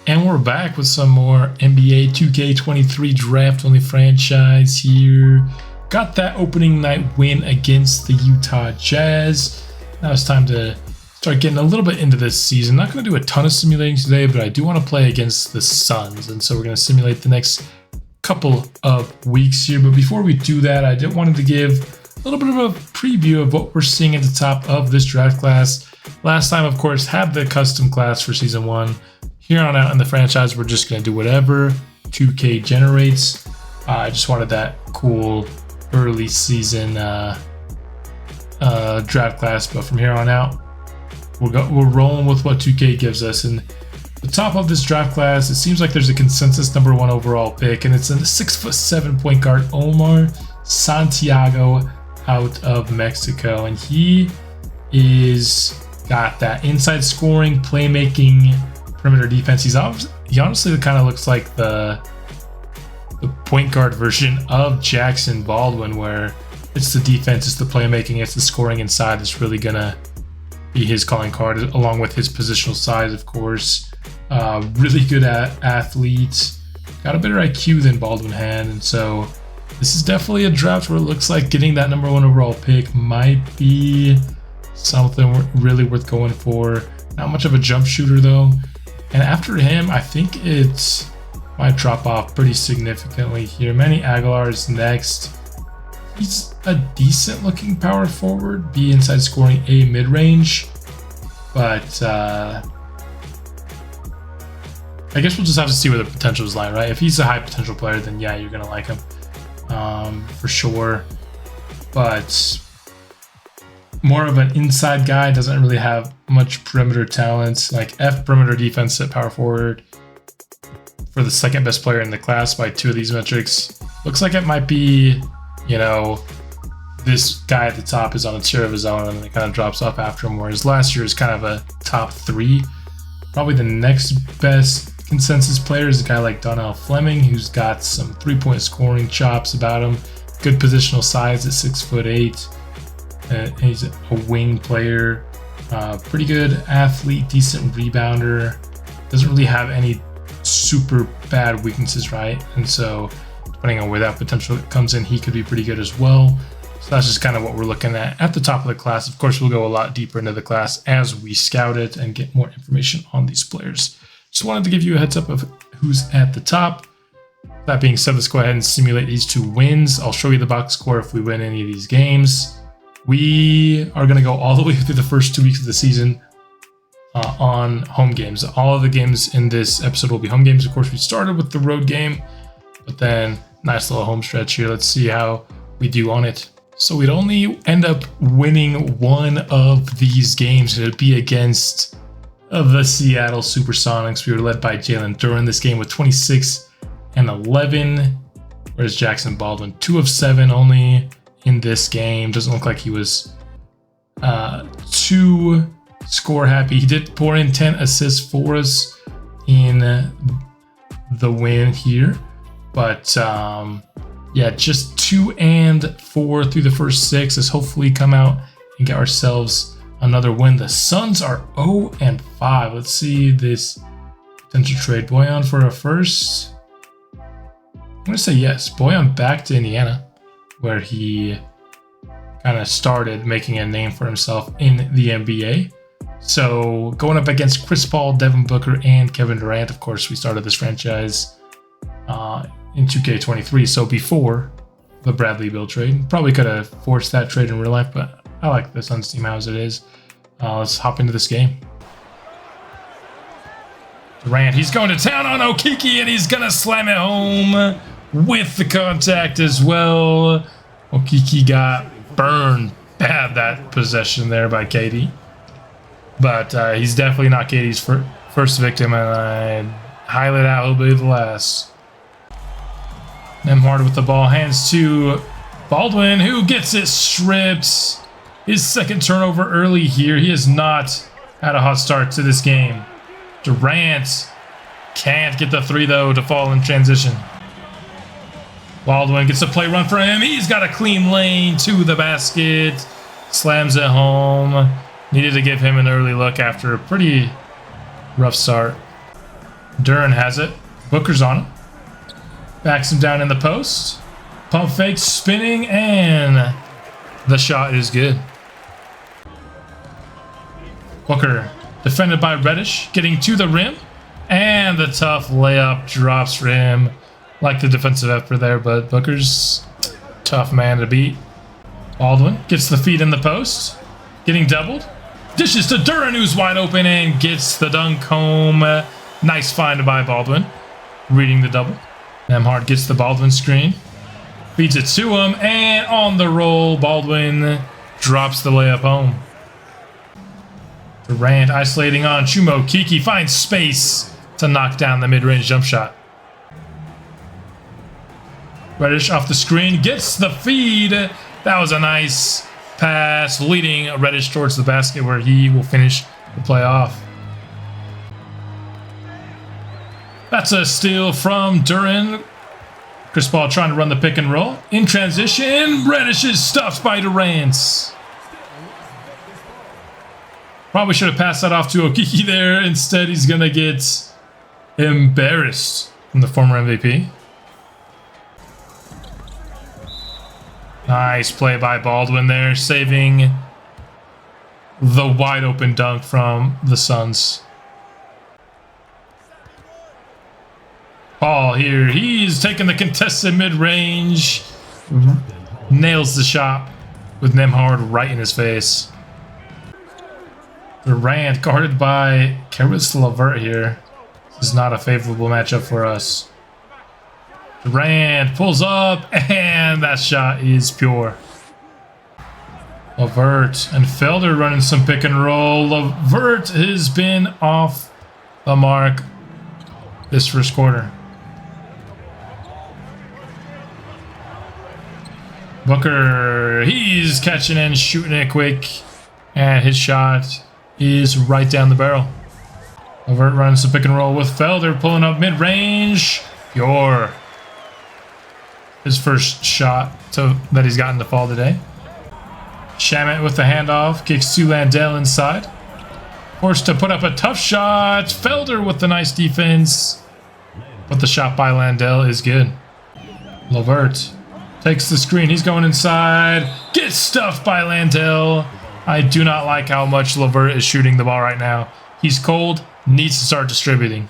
And we're back with some more NBA 2K23 draft only franchise here. Got that opening night win against the Utah Jazz. Now it's time to start getting a little bit into this season. Not going to do a ton of simulating today, but I do want to play against the Suns. And so we're going to simulate the next couple of weeks here. But before we do that, I did wanted to give a little bit of a preview of what we're seeing at the top of this draft class. Last time, of course, had the custom class for season 1. Here on out in the franchise, we're just going to do whatever 2K generates. I just wanted that cool early season draft class, but from here on out, we're rolling with what 2K gives us. And the top of this draft class, it seems like there's a consensus #1 overall pick, and it's a 6'7" point guard, Omar Santiago, out of Mexico, and he is got that inside scoring, playmaking, perimeter defense. He honestly kind of looks like the point guard version of Jackson Baldwin, where it's the defense, it's the playmaking, it's the scoring inside that's really gonna be his calling card, along with his positional size, of course. Really good athlete, got a better IQ than Baldwin had, and so this is definitely a draft where it looks like getting that #1 overall pick might be something really worth going for. Not much of a jump shooter though. And after him, I think it might drop off pretty significantly here. Manny Aguilar is next. He's a decent looking power forward, B inside scoring, A mid-range. But I guess we'll just have to see where the potentials lie, right? If he's a high potential player, then yeah, you're going to like him for sure. But more of an inside guy, doesn't really have much perimeter talent. Like F perimeter defense at power forward for the second best player in the class by 2 of these metrics. Looks like it might be, you know, this guy at the top is on a tier of his own and then it kind of drops off after him, whereas last year is kind of a top 3. Probably the next best consensus player is a guy like Donnell Fleming, who's got some 3-point scoring chops about him. Good positional size at 6'8". He's a wing player, pretty good athlete, decent rebounder, doesn't really have any super bad weaknesses, right? And so depending on where that potential comes in, he could be pretty good as well. So that's just kind of what we're looking at the top of the class. Of course, we'll go a lot deeper into the class as we scout it and get more information on these players. Just wanted to give you a heads up of who's at the top. That being said, let's go ahead and simulate these 2 wins. I'll show you the box score if we win any of these games. We are going to go all the way through the first 2 weeks of the season on home games. All of the games in this episode will be home games. Of course, we started with the road game, but then nice little home stretch here. Let's see how we do on it. So we'd only end up winning 1 of these games. It would be against the Seattle Supersonics. We were led by Jalen Duren this game with 26 and 11. Whereas Jackson Baldwin, 2 of 7 only in this game. Doesn't look like he was too score happy. He did pour in 10 assists for us in the win here, but yeah, just 2 and 4 through the first 6. Let's hopefully come out and get ourselves another win. The Suns are 0 and 5. Let's see this potential trade. Boyan for a first. I'm gonna say yes. Boyan back to Indiana, where he kind of started making a name for himself in the NBA. So going up against Chris Paul, Devin Booker, and Kevin Durant. Of course, we started this franchise in 2K23, so before the Bradley Beal trade. Probably could have forced that trade in real life, but I like the Suns team as it is. Let's hop into this game. Durant, he's going to town on Okiki, and he's going to slam it home with the contact as well. Okiki got burned bad that possession there by KD. But he's definitely not KD's first victim, and I highlight out he'll be the last. Nembhard with the ball, hands to Baldwin, who gets it stripped. His second turnover early here. He has not had a hot start to this game. Durant can't get the 3 though to fall in transition. Baldwin gets a play run for him. He's got a clean lane to the basket. Slams it home. Needed to give him an early look after a pretty rough start. Duren has it. Booker's on him. Backs him down in the post. Pump fake, spinning, and the shot is good. Booker, defended by Reddish, getting to the rim. And the tough layup drops for him. Like the defensive effort there, but Booker's tough man to beat. Baldwin gets the feed in the post. Getting doubled. Dishes to Duren, who's wide open, and gets the dunk home. Nice find by Baldwin. Reading the double. Nembhard gets the Baldwin screen. Feeds it to him, and on the roll, Baldwin drops the layup home. Durant isolating on Chumo. Kiki finds space to knock down the mid-range jump shot. Reddish off the screen, gets the feed. That was a nice pass, leading Reddish towards the basket where he will finish the play off. That's a steal from Duren. Chris Paul trying to run the pick and roll. In transition, Reddish is stuffed by Durant. Probably should have passed that off to Okiki there. Instead, he's going to get embarrassed from the former MVP. Nice play by Baldwin there, saving the wide open dunk from the Suns. Paul here, he's taking the contested mid-range. Nails the shot with Nembhard right in his face. Durant guarded by Caris LeVert here. This is not a favorable matchup for us. Durant pulls up, and that shot is pure. LeVert and Felder running some pick and roll. LeVert has been off the mark this first quarter. Booker, he's catching and shooting it quick, and his shot is right down the barrel. LeVert runs the pick and roll with Felder, pulling up mid-range. Pure. His first shot that he's gotten to fall today. Shamet with the handoff, kicks to Landell inside. Forced to put up a tough shot. Felder with the nice defense, but the shot by Landell is good. LeVert takes the screen. He's going inside. Gets stuffed by Landell. I do not like how much LeVert is shooting the ball right now. He's cold. Needs to start distributing.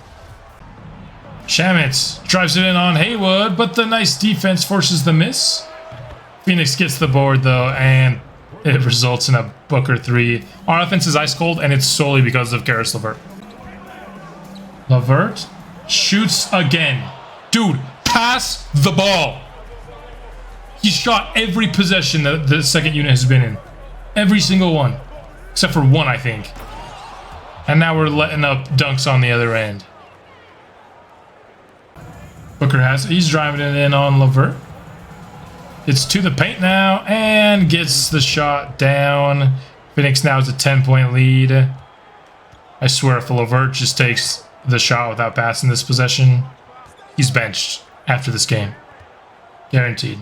Shamet drives it in on Haywood, but the nice defense forces the miss. Phoenix gets the board, though, and it results in a Booker 3. Our offense is ice cold, and it's solely because of Caris LeVert. LeVert shoots again. Dude, pass the ball. He shot every possession that the second unit has been in. Every single one. Except for one, I think. And now we're letting up dunks on the other end. Booker has it. He's driving it in on LeVert. It's to the paint now and gets the shot down. Phoenix now has a 10-point lead. I swear if LeVert just takes the shot without passing this possession, he's benched after this game. Guaranteed.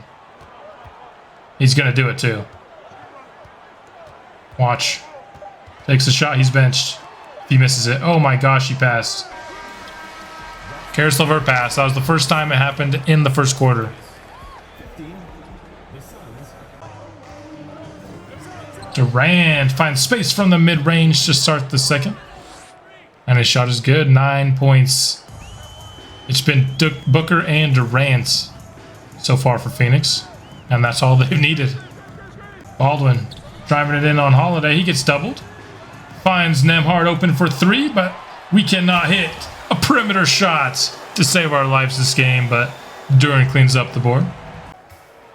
He's going to do it too. Watch. Takes the shot, he's benched. If he misses it, oh my gosh, he passed. Caris LeVert passed. That was the first time it happened in the first quarter. Durant finds space from the mid-range to start the second. And his shot is good. 9 points. It's been Booker and Durant so far for Phoenix. And that's all they've needed. Baldwin driving it in on Holiday. He gets doubled. Finds Nembhard open for 3, but we cannot hit a perimeter shot to save our lives this game, but Duren cleans up the board.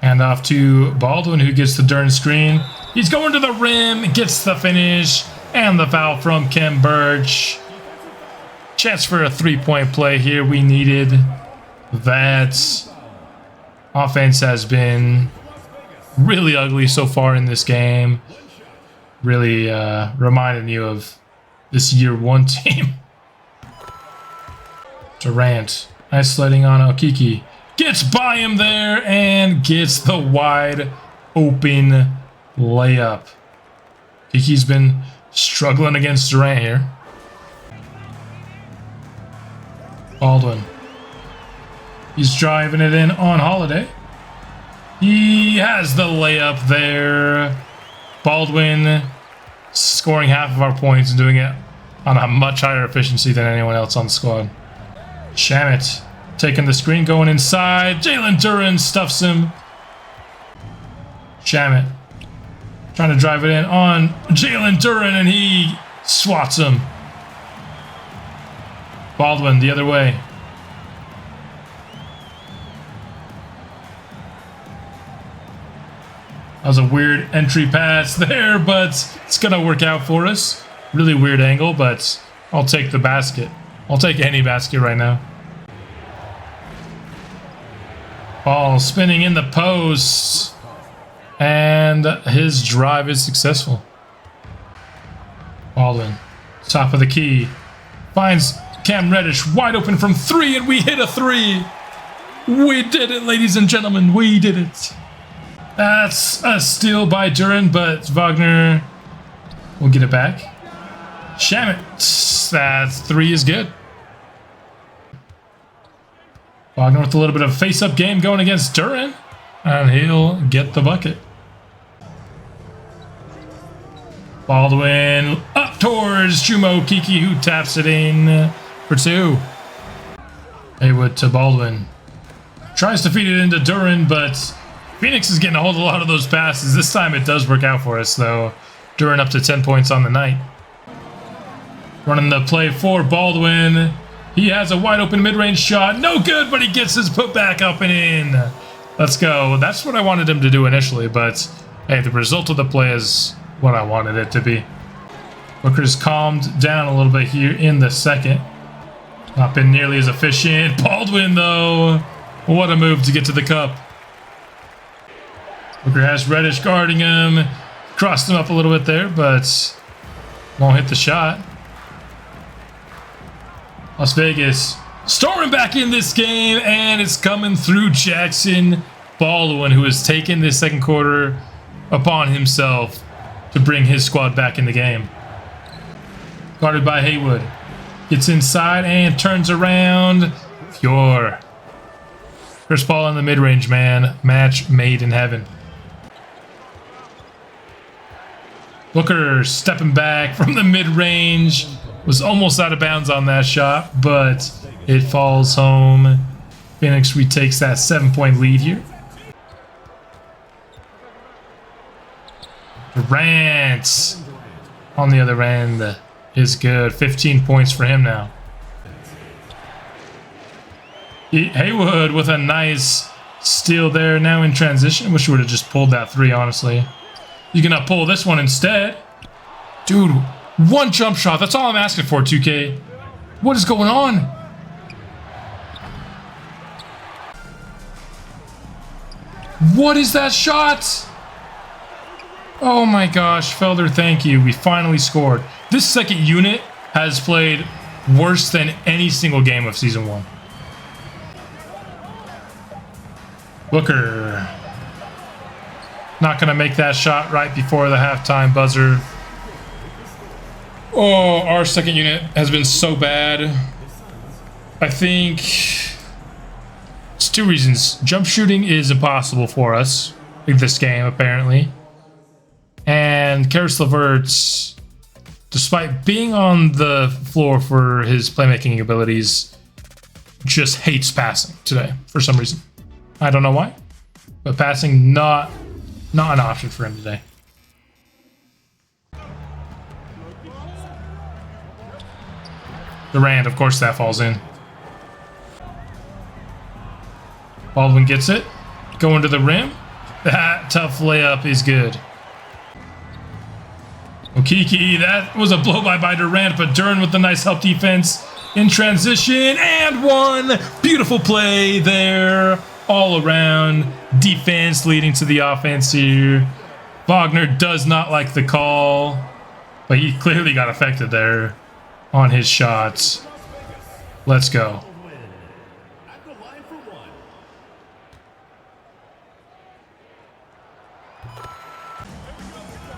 And off to Baldwin, who gets the Duren screen. He's going to the rim, gets the finish, and the foul from Kem Birch. Chance for a 3-point play here. We needed that. Offense has been really ugly so far in this game. Really reminding you of this year 1 team. Durant isolating on Okiki. Gets by him there and gets the wide open layup. Kiki's been struggling against Durant here. Baldwin. He's driving it in on Holiday. He has the layup there. Baldwin scoring half of our points and doing it on a much higher efficiency than anyone else on the squad. Shamit taking the screen, going inside. Jalen Duren stuffs him. Shamit trying to drive it in on Jalen Duren, and he swats him. Baldwin the other way. That was a weird entry pass there, but it's going to work out for us. Really weird angle, but I'll take the basket. I'll take any basket right now. Ball spinning in the post. And his drive is successful. Baldwin, top of the key. Finds Cam Reddish wide open from 3, and we hit a 3. We did it, ladies and gentlemen. We did it. That's a steal by Duren, but Wagner will get it back. Shamit. That 3 is good. Wagner with a little bit of face-up game going against Duren, and he'll get the bucket. Baldwin up towards Chumo Kiki, who taps it in for 2. Haywood to Baldwin. Tries to feed it into Duren, but Phoenix is getting a hold of a lot of those passes. This time it does work out for us, though. Duren up to 10 points on the night. Running the play for Baldwin. He has a wide open mid-range shot. No good, but he gets his putback up and in. Let's go. That's what I wanted him to do initially, but hey, the result of the play is what I wanted it to be. Booker's calmed down a little bit here in the second. Not been nearly as efficient. Baldwin, though. What a move to get to the cup. Booker has Reddish guarding him. Crossed him up a little bit there, but won't hit the shot. Las Vegas storming back in this game, and it's coming through Jackson Baldwin, who has taken this second quarter upon himself to bring his squad back in the game. Guarded by Haywood. Gets inside and turns around. Pure. Chris Paul in the mid-range, man. Match made in heaven. Booker stepping back from the mid-range. Was almost out of bounds on that shot, but it falls home. Phoenix retakes that 7-point lead here. Durant on the other end is good. 15 points for him now. Haywood with a nice steal there. Now in transition. Wish we would have just pulled that 3, honestly. You're going to pull this one instead. Dude, one jump shot. That's all I'm asking for, 2K. What is going on? What is that shot? Oh my gosh, Felder, thank you. We finally scored. This second unit has played worse than any single game of Season 1. Booker. Not going to make that shot right before the halftime buzzer. Oh, our second unit has been so bad. I think it's 2 reasons. Jump shooting is impossible for us in this game, apparently. And Karis LeVert, despite being on the floor for his playmaking abilities, just hates passing today for some reason. I don't know why, but passing not an option for him today. Durant, of course, that falls in. Baldwin gets it. Going to the rim. That tough layup is good. Okiki, that was a blow-by Durant, but Duren with the nice help defense in transition. And one beautiful play there. All around. Defense leading to the offense here. Wagner does not like the call, but he clearly got affected there on his shots. Let's go.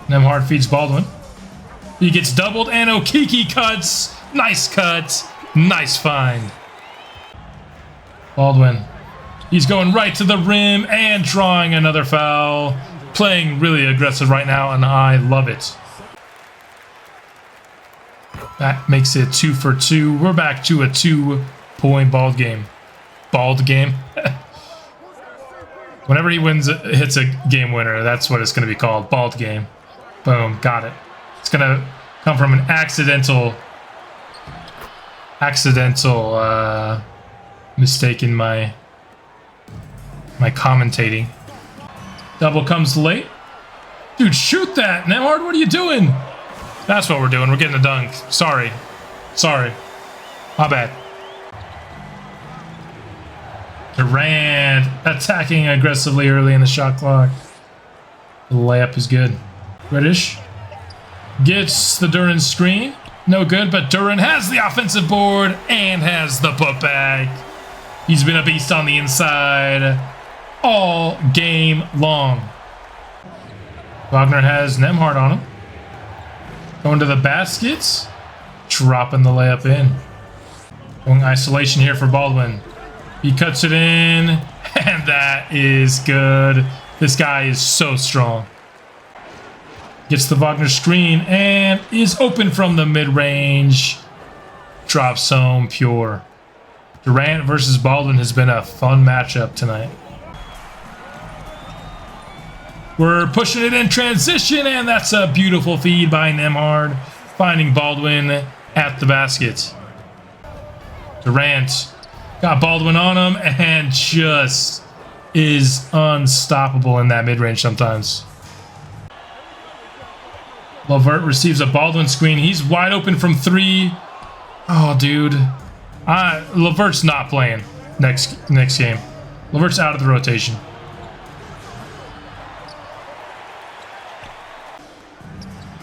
Nembhard feeds Baldwin. He gets doubled, and Okiki cuts. Nice cut. Nice find. Baldwin. He's going right to the rim and drawing another foul. Playing really aggressive right now, and I love it. That makes it 2 for 2. We're back to a 2-point ball game. Bald game. Whenever he hits a game winner, that's what it's going to be called. Bald game. Boom. Got it. It's going to come from an accidental mistake in my commentating. Double comes late. Dude, shoot that, Nemhard. What are you doing? That's what we're doing. We're getting a dunk. Sorry. My bad. Durant attacking aggressively early in the shot clock. The layup is good. British gets the Duran screen. No good, but Duran has the offensive board and has the putback. He's been a beast on the inside all game long. Wagner has Nemhard on him. Going to the baskets. Dropping the layup in. Going isolation here for Baldwin. He cuts it in. And that is good. This guy is so strong. Gets the Wagner screen and is open from the mid-range. Drops home pure. Durant versus Baldwin has been a fun matchup tonight. We're pushing it in transition, and that's a beautiful feed by Nemhard, finding Baldwin at the basket. Durant got Baldwin on him and just is unstoppable in that mid-range sometimes. Levert receives a Baldwin screen. He's wide open from 3. Oh, dude. Levert's not playing next game. Levert's out of the rotation.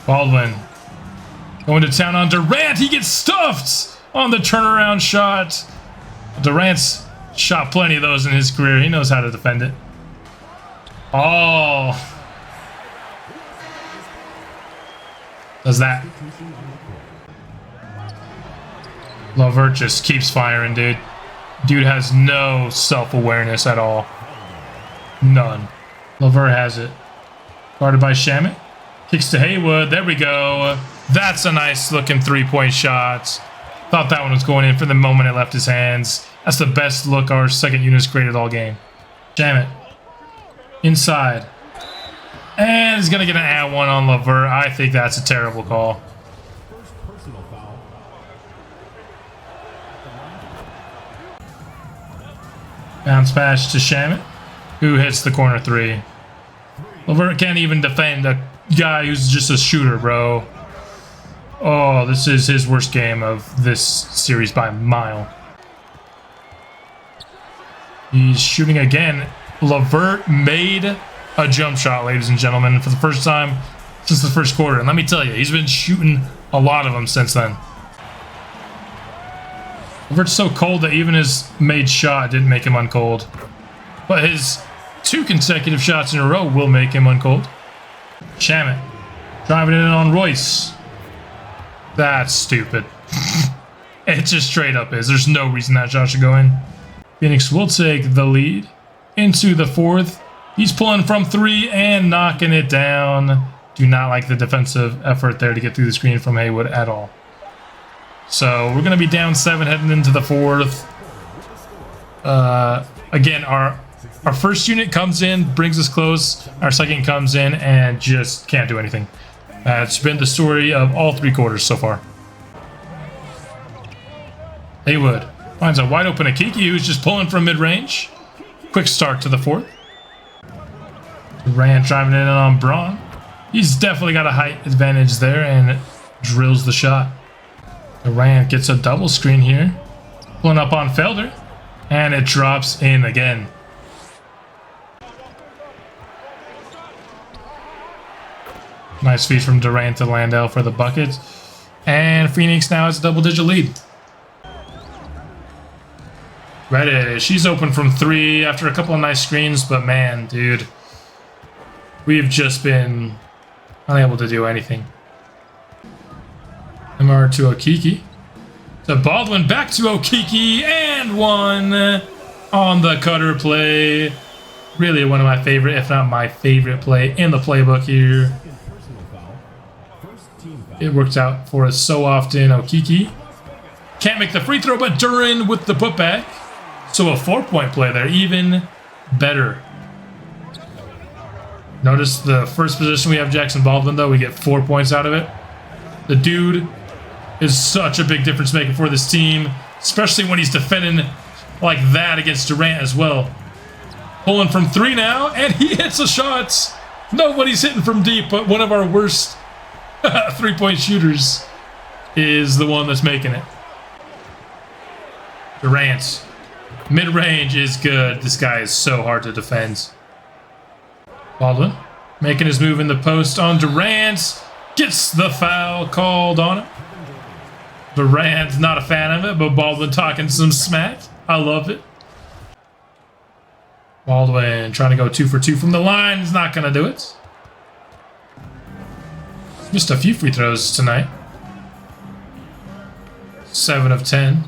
Baldwin going to town on Durant. He gets stuffed on the turnaround shot. Durant's shot plenty of those in his career. He knows how to defend it. Oh. Does that. Levert just keeps firing, dude. Dude has no self-awareness at all. None. Levert has it. Guarded by Shamit. Kicks to Haywood. There we go. That's a nice looking 3-point shot. Thought that one was going in for the moment it left his hands. That's the best look our second unit's created all game. Shamit. Inside. And he's going to get an +1 on Levert. I think that's a terrible call. Bounce pass to Shamit, who hits the corner 3. Levert can't even defend a guy who's just a shooter, bro. Oh, this is his worst game of this series by a mile. He's shooting again. Levert made a jump shot, ladies and gentlemen, for the first time since the first quarter. And let me tell you, he's been shooting a lot of them since then. Levert's so cold that even his made shot didn't make him uncold. But his 2 consecutive shots in a row will make him uncold. Shamit driving it in on Royce. That's stupid. It just straight up is. There's no reason that shot should go in. Phoenix will take the lead into the 4th. He's pulling from 3 and knocking it down. Do not like the defensive effort there to get through the screen from Haywood at all. So we're going to be down 7 heading into the 4th. Again, our first unit comes in, brings us close. Our second comes in and just can't do anything. It's been the story of all 3 quarters so far. Haywood finds a wide open Akiki who's just pulling from mid-range. Quick start to the 4th. Durant driving it in on Braun. He's definitely got a height advantage there and drills the shot. Durant gets a double screen here. Pulling up on Felder. And it drops in again. Nice feed from Durant to Landale for the bucket. And Phoenix now has a double-digit lead. Reddish, she's open from 3 after a couple of nice screens, but man, dude, we've just been unable to do anything. MR to Okiki. To Baldwin, back to Okiki, and 1. on the cutter play. Really one of my favorite, if not my favorite play in the playbook here. It works out for us so often. Okiki can't make the free throw, but Duran with the putback. So a 4-point play there, even better. Notice the first position we have Jackson Baldwin, though. We get 4 points out of it. The dude is such a big difference maker for this team, especially when he's defending like that against Durant as well. Pulling from 3 now, and he hits the shots. Nobody's hitting from deep, but one of our worst 3-point shooters is the one that's making it. Durant. Mid-range is good. This guy is so hard to defend. Baldwin making his move in the post on Durant. Gets the foul called on him. Durant, not a fan of it, but Baldwin talking some smack. I love it. Baldwin trying to go 2 for 2 from the line. He's not going to do it. Just a few free throws tonight. 7 of 10.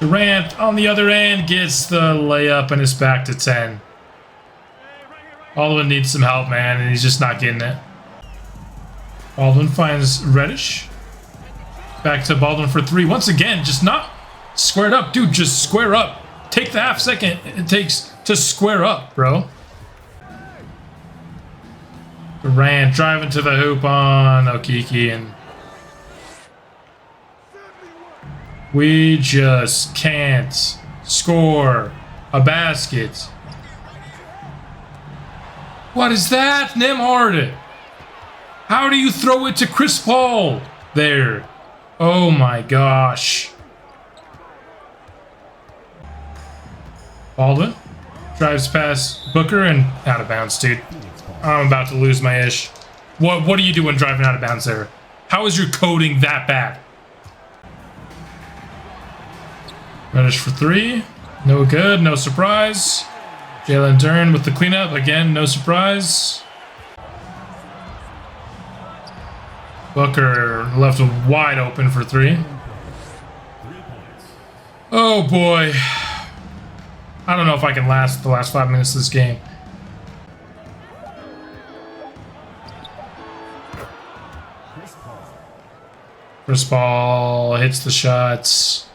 Durant on the other end gets the layup and is back to 10. Baldwin needs some help, man, and he's just not getting it. Baldwin finds Reddish. Back to Baldwin for 3. Once again, just not squared up. Dude, just square up. Take the half second it takes to square up, bro. Durant driving to the hoop on Okiki, and we just can't score a basket. What is that, Nembhard? How do you throw it to Chris Paul there? Oh my gosh. Baldwin drives past Booker and out of bounds, dude. I'm about to lose my ish. What are you doing driving out of bounds there? How is your coding that bad? Reddish for 3. No good, no surprise. Jalen Duren with the cleanup. Again, no surprise. Booker left wide open for 3. Oh boy. I don't know if I can last the last 5 minutes of this game. Chris Paul hits the shots.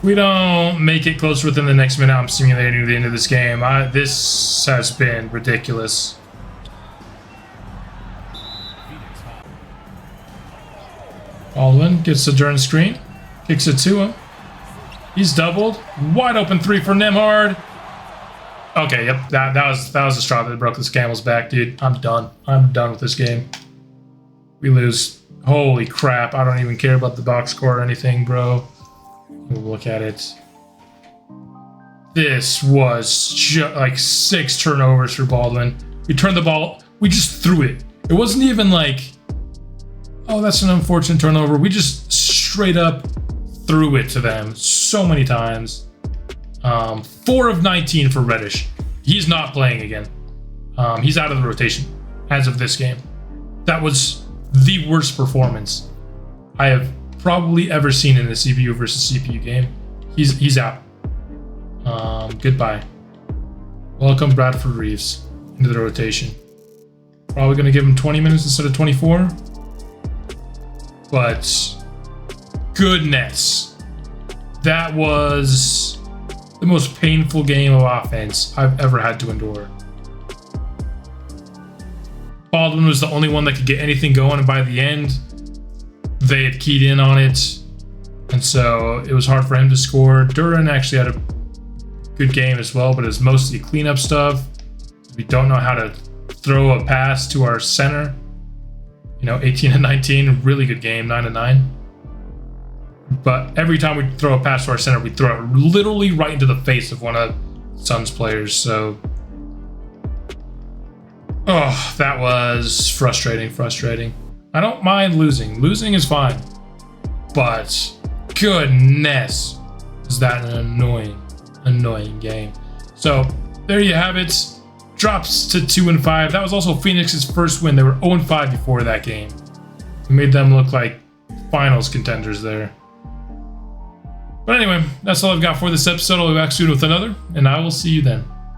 We don't make it close within the next minute. I'm simulating the end of this game. This has been ridiculous. Baldwin gets the Duren screen. Kicks it to him. He's doubled. Wide open 3 for Nembhard. Okay, yep. That was the straw that broke this camel's back, dude. I'm done. I'm done with this game. We lose. Holy crap. I don't even care about the box score or anything, bro. We'll look at it. This was like 6 turnovers for Baldwin. We turned the ball. We just threw it. It wasn't even like, oh, that's an unfortunate turnover. We just straight up threw it to them so many times. 4 of 19 for Reddish. He's not playing again. He's out of the rotation as of this game. That was the worst performance I have probably ever seen in a CPU versus CPU game. He's out. Goodbye. Welcome Bradford Reeves into the rotation. Probably going to give him 20 minutes instead of 24. But goodness, that was the most painful game of offense I've ever had to endure. Baldwin was the only one that could get anything going, and by the end, they had keyed in on it, and so it was hard for him to score. Duren actually had a good game as well, but it was mostly cleanup stuff. We don't know how to throw a pass to our center. 18 and 19, really good game, 9 and 9. But every time we throw a pass to our center, we throw it literally right into the face of one of Suns players. So, oh, that was frustrating. I don't mind losing. Losing is fine. But goodness, is that an annoying game. So there you have it. Drops to 2-5. That was also Phoenix's first win. They were 0-5 before that game. We made them look like finals contenders there. But anyway, that's all I've got for this episode. I'll be back soon with another, and I will see you then.